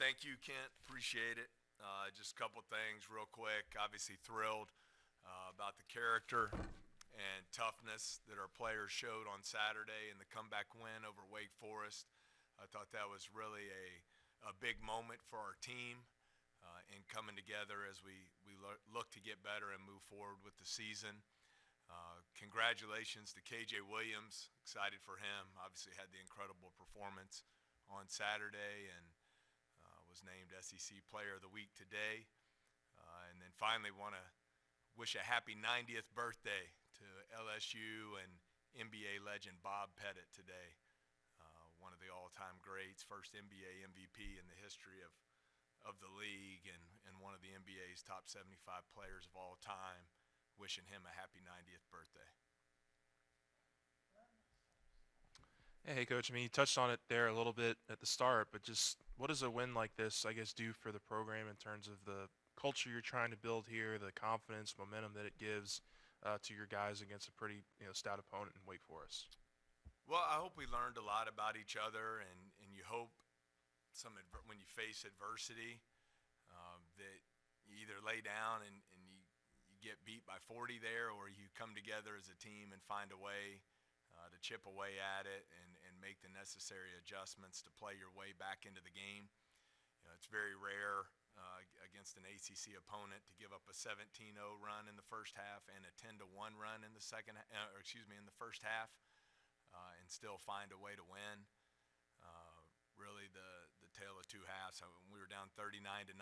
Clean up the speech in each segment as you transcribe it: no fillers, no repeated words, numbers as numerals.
Thank you, Kent. Appreciate it. Just a couple things real quick. Obviously thrilled about the character and toughness that our players showed on Saturday in the comeback win over Wake Forest. I thought that was really a big moment for our team in coming together as we look to get better and move forward with the season. Congratulations to KJ Williams. Excited for him. Obviously had the incredible performance on Saturday and was named SEC Player of the Week today. And then finally want to wish a happy 90th birthday to LSU and NBA legend Bob Pettit today. One of the all-time greats, first NBA MVP in the history of the league and one of the NBA's top 75 players of all time. Wishing him a happy 90th birthday. Hey, Coach. I mean, you touched on it there a little bit at the start, but just what does a win like this, I guess, do for the program in terms of the culture you're trying to build here, the confidence, momentum that it gives to your guys against a pretty stout opponent in Wake Forest? Well, I hope we learned a lot about each other, and you hope when you face adversity that you either lay down and you get beat by 40 there, or you come together as a team and find a way to chip away at it and make the necessary adjustments to play your way back into the game. It's very rare against an ACC opponent to give up a 17-0 run in the first half and a 10-1 run in the in the first half, and still find a way to win. Really, the tale of two halves. We were down 39-19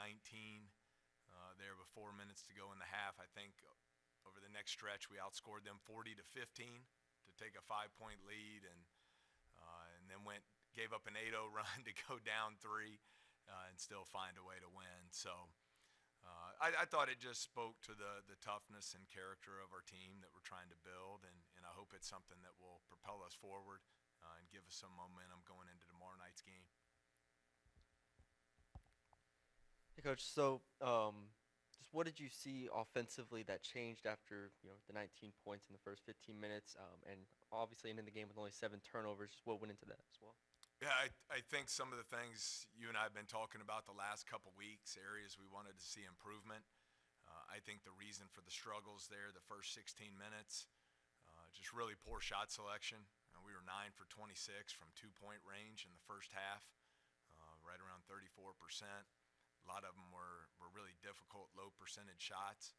there with 4 minutes to go in the half. I think over the next stretch we outscored them 40-15 to take a 5-point lead, and then gave up an 8-0 run to go down 3 and still find a way to win. So I thought it just spoke to the toughness and character of our team that we're trying to build, and I hope it's something that will propel us forward and give us some momentum going into tomorrow night's game. Hey, Coach. So, just what did you see offensively that changed after the 19 points in the first 15 minutes, and obviously ending the game with only 7 turnovers? Just what went into that as well? Yeah, I think some of the things you and I have been talking about the last couple weeks, areas we wanted to see improvement. I think the reason for the struggles there, the first 16 minutes, just really poor shot selection. We were 9 for 26 from 2-point range in the first half, right around 34%. A lot of them were really difficult, low percentage shots.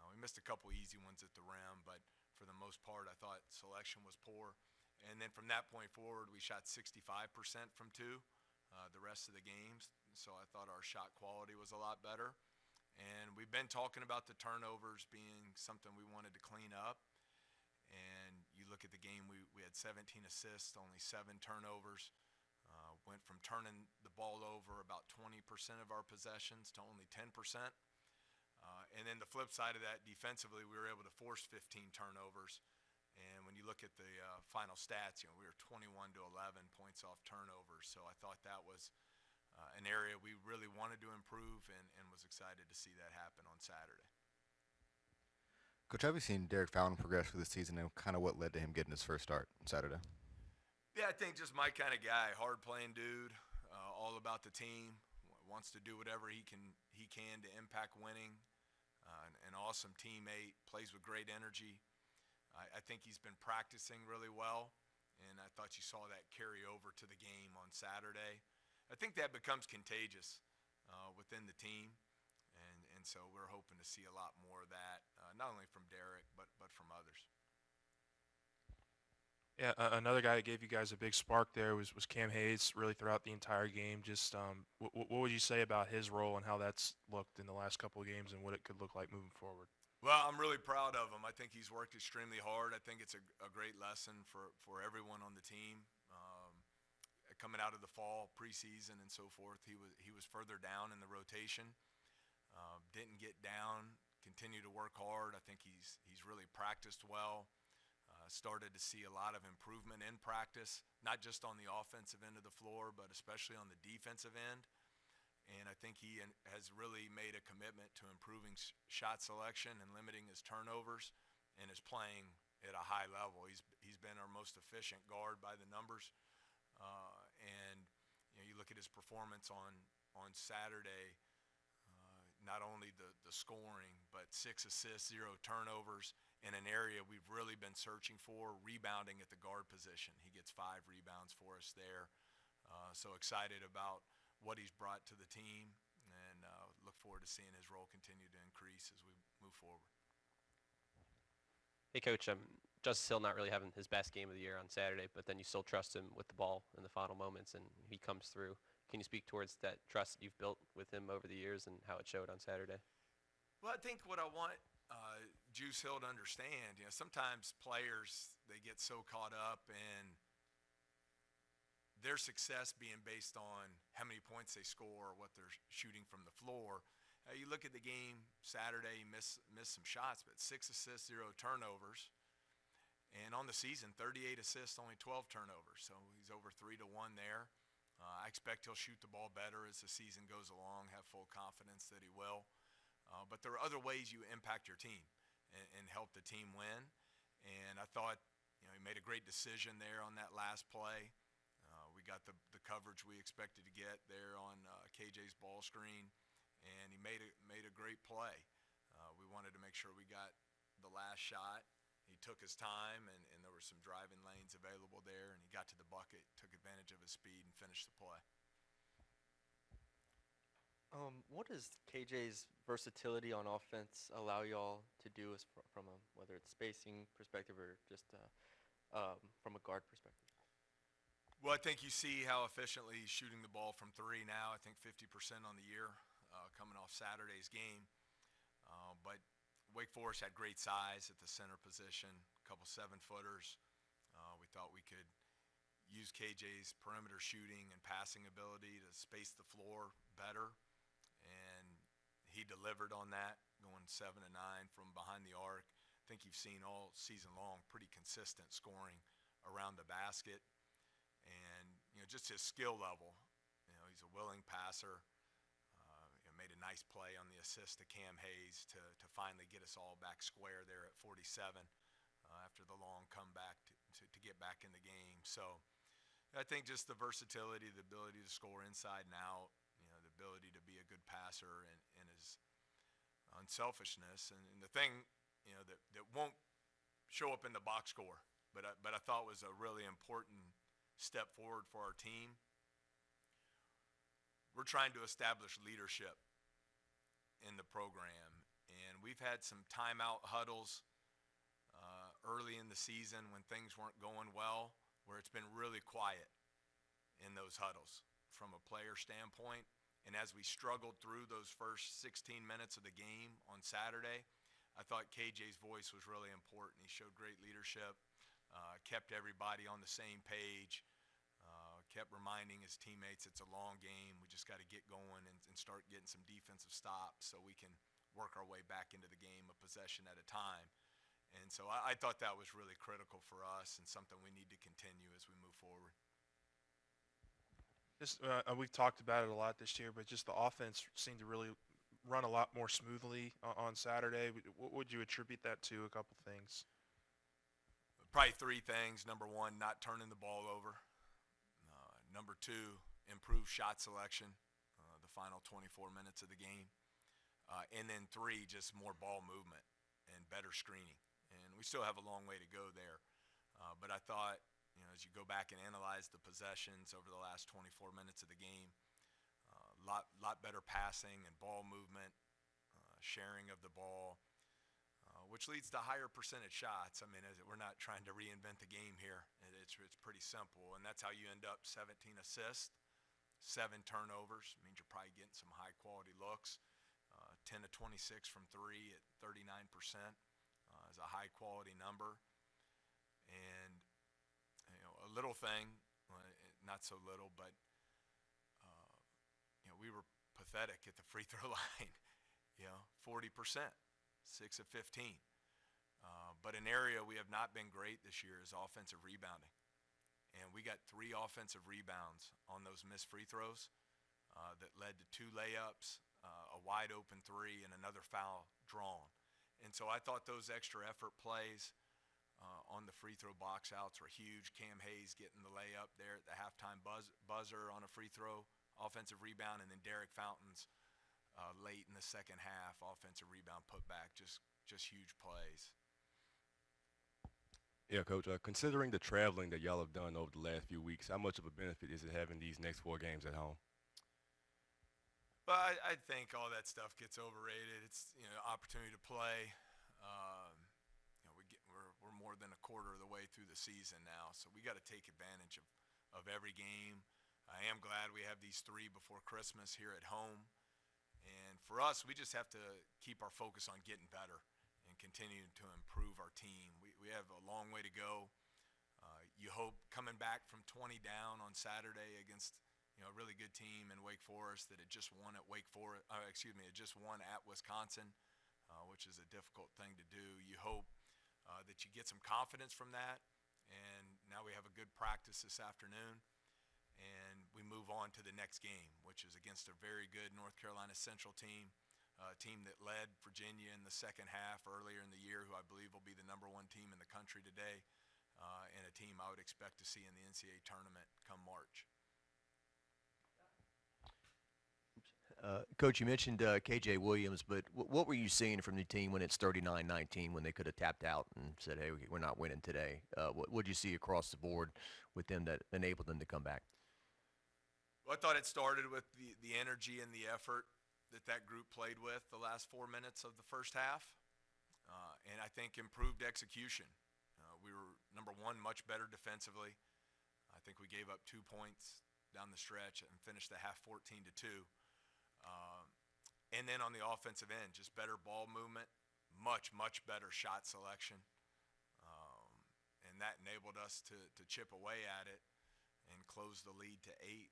We missed a couple easy ones at the rim, but for the most part, I thought selection was poor. And then from that point forward, we shot 65% from 2 the rest of the games. So I thought our shot quality was a lot better. And we've been talking about the turnovers being something we wanted to clean up. And you look at the game, we had 17 assists, only 7 turnovers. Went from turning the ball over about 20% of our possessions to only 10%. And then the flip side of that, defensively, we were able to force 15 turnovers. And when you look at the final stats, we were 21-11 points off turnovers. So I thought that was an area we really wanted to improve, and was excited to see that happen on Saturday. Coach, have you seen Derek Fallon progress through the season, and kind of what led to him getting his first start on Saturday? Yeah, I think just my kind of guy, hard-playing dude, all about the team, wants to do whatever he can to impact winning. An awesome teammate, plays with great energy. I think he's been practicing really well, and I thought you saw that carry over to the game on Saturday. I think that becomes contagious within the team, and so we're hoping to see a lot more of that, not only from Derek, but from others. Yeah, another guy that gave you guys a big spark there was Cam Hayes, really throughout the entire game. Just what would you say about his role and how that's looked in the last couple of games and what it could look like moving forward? Well, I'm really proud of him. I think he's worked extremely hard. I think it's a great lesson for everyone on the team. Coming out of the fall, preseason and so forth, he was further down in the rotation. Didn't get down, continued to work hard. I think he's really practiced well. Started to see a lot of improvement in practice, not just on the offensive end of the floor, but especially on the defensive end. And I think he has really made a commitment to improving shot selection and limiting his turnovers, and is playing at a high level. He's been our most efficient guard by the numbers. And you look at his performance on on Saturday, not only the scoring, but 6 assists, 0 turnovers in an area we've really been searching for, rebounding at the guard position. He gets 5 rebounds for us there. So excited about what he's brought to the team, and look forward to seeing his role continue to increase as we move forward. Hey, Coach. Justice Hill not really having his best game of the year on Saturday, but then you still trust him with the ball in the final moments, and he comes through. Can you speak towards that trust that you've built with him over the years and how it showed on Saturday? Well, I think what I want Juice Hill to understand, sometimes players, they get so caught up in their success being based on how many points they score or what they're shooting from the floor. You look at the game Saturday, he missed some shots, but 6 assists, 0 turnovers. And on the season, 38 assists, only 12 turnovers. So he's over 3-1 there. I expect he'll shoot the ball better as the season goes along, have full confidence that he will. But there are other ways you impact your team and help the team win. And I thought, he made a great decision there on that last play. We got the coverage we expected to get there on KJ's ball screen, and he made a great play. We wanted to make sure we got the last shot. He took his time, and there were some driving lanes available there, and he got to the bucket, took advantage of his speed, and finished the play. What does KJ's versatility on offense allow y'all to do from a, whether it's spacing perspective or just from a guard perspective? Well, I think you see how efficiently he's shooting the ball from 3 now. I think 50% on the year coming off Saturday's game. But Wake Forest had great size at the center position, a couple 7-footers. We thought we could use KJ's perimeter shooting and passing ability to space the floor better. And he delivered on that, going 7 of 9 from behind the arc. I think you've seen all season long pretty consistent scoring around the basket. And, just his skill level, he's a willing passer. Made a nice play on the assist to Cam Hayes to finally get us all back square there at 47 after the long comeback to get back in the game. So I think just the versatility, the ability to score inside and out, the ability to be a good passer and his unselfishness. And the thing, that won't show up in the box score, but I thought was a really important step forward for our team. We're trying to establish leadership in the program, and we've had some timeout huddles early in the season when things weren't going well, where it's been really quiet in those huddles from a player standpoint. And as we struggled through those first 16 minutes of the game on Saturday, I thought KJ's voice was really important. He showed great leadership, kept everybody on the same page, kept reminding his teammates it's a long game. We just got to get going and start getting some defensive stops so we can work our way back into the game a possession at a time. And so I thought that was really critical for us and something we need to continue as we move forward. Just, we've talked about it a lot this year, but just the offense seemed to really run a lot more smoothly on Saturday. What would you attribute that to? A couple things. Probably 3 things. Number 1, not turning the ball over. Number 2, improved shot selection, the final 24 minutes of the game. And then 3, just more ball movement and better screening. And we still have a long way to go there. But I thought, as you go back and analyze the possessions over the last 24 minutes of the game, lot better passing and ball movement, sharing of the ball, which leads to higher percentage shots. I mean, we're not trying to reinvent the game here. It's pretty simple, and that's how you end up 17 assists, 7 turnovers. It means you're probably getting some high-quality looks. 10 to 26 from 3 at 39% is a high-quality number. And, a little thing, not so little, but, we were pathetic at the free throw line, 40%. 6 of 15. But an area we have not been great this year is offensive rebounding. And we got 3 offensive rebounds on those missed free throws that led to 2 layups, a wide open 3, and another foul drawn. And so I thought those extra effort plays on the free throw box outs were huge. Cam Hayes getting the layup there at the halftime buzzer on a free throw offensive rebound, and then Derek Fountain's late in the second half offensive rebound put back, just huge plays. Yeah, Coach, considering the traveling that y'all have done over the last few weeks, how much of a benefit is it having these next 4 games at home? But I think all that stuff gets overrated. It's, opportunity to play. We're more than a quarter of the way through the season now, so we got to take advantage of every game. I am glad we have these 3 before Christmas here at home. And for us, we just have to keep our focus on getting better and continuing to improve our team. We have a long way to go. You hope coming back from 20 down on Saturday against a really good team in Wake Forest that it just won at it just won at Wisconsin, which is a difficult thing to do. You hope that you get some confidence from that, and now we have a good practice this afternoon, and we move on to the next game, which is against a very good North Carolina Central team, a team that led Virginia in the second half earlier in the year, who I believe will be the #1 team in the country today, and a team I would expect to see in the NCAA tournament come March. Coach, you mentioned KJ Williams, but what were you seeing from the team when it's 39-19 when they could have tapped out and said, hey, we're not winning today? What did you see across the board with them that enabled them to come back? Well, I thought it started with the energy and the effort that group played with the last 4 minutes of the first half, and I think improved execution. We were, number one, much better defensively. I think we gave up 2 points down the stretch and finished the half 14-2. And then on the offensive end, just better ball movement, much better shot selection. And that enabled us to chip away at it and close the lead to 8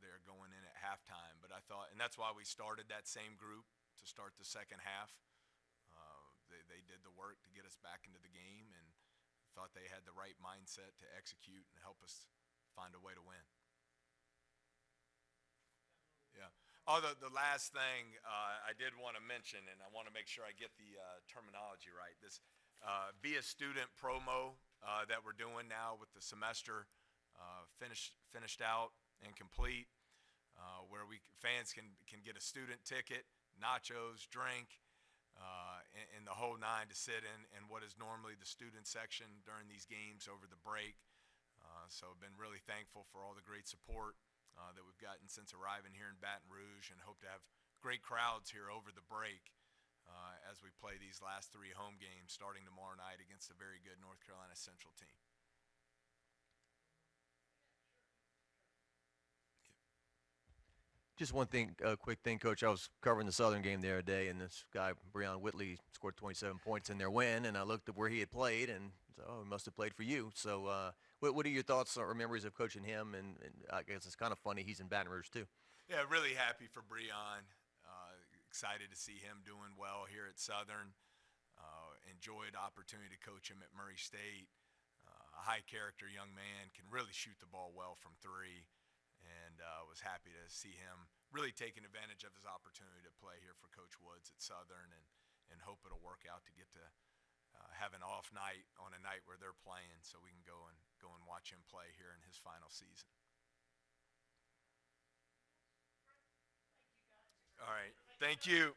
there going in at halftime. But I thought, and that's why we started that same group to start the second half. They did the work to get us back into the game, and thought they had the right mindset to execute and help us find a way to win. Yeah. Oh, the last thing I did want to mention, and I want to make sure I get the terminology right. This Be a Student promo that we're doing now with the semester finished out and complete, where fans can get a student ticket, nachos, drink, and the whole 9 to sit in what is normally the student section during these games over the break. So I've been really thankful for all the great support that we've gotten since arriving here in Baton Rouge, and hope to have great crowds here over the break as we play these last 3 home games starting tomorrow night against a very good North Carolina Central team. Just one thing, quick thing, Coach. I was covering the Southern game the other day, and this guy, Breon Whitley, scored 27 points in their win, and I looked at where he had played, and so, he must have played for you. So what are your thoughts or memories of coaching him? And I guess it's kind of funny he's in Baton Rouge, too. Yeah, really happy for Breon. Excited to see him doing well here at Southern. Enjoyed opportunity to coach him at Murray State. A high-character young man, can really shoot the ball well from 3. And was happy to see him really taking advantage of his opportunity to play here for Coach Woods at Southern, and hope it'll work out to get to have an off night on a night where they're playing, so we can go and watch him play here in his final season. All right, thank you.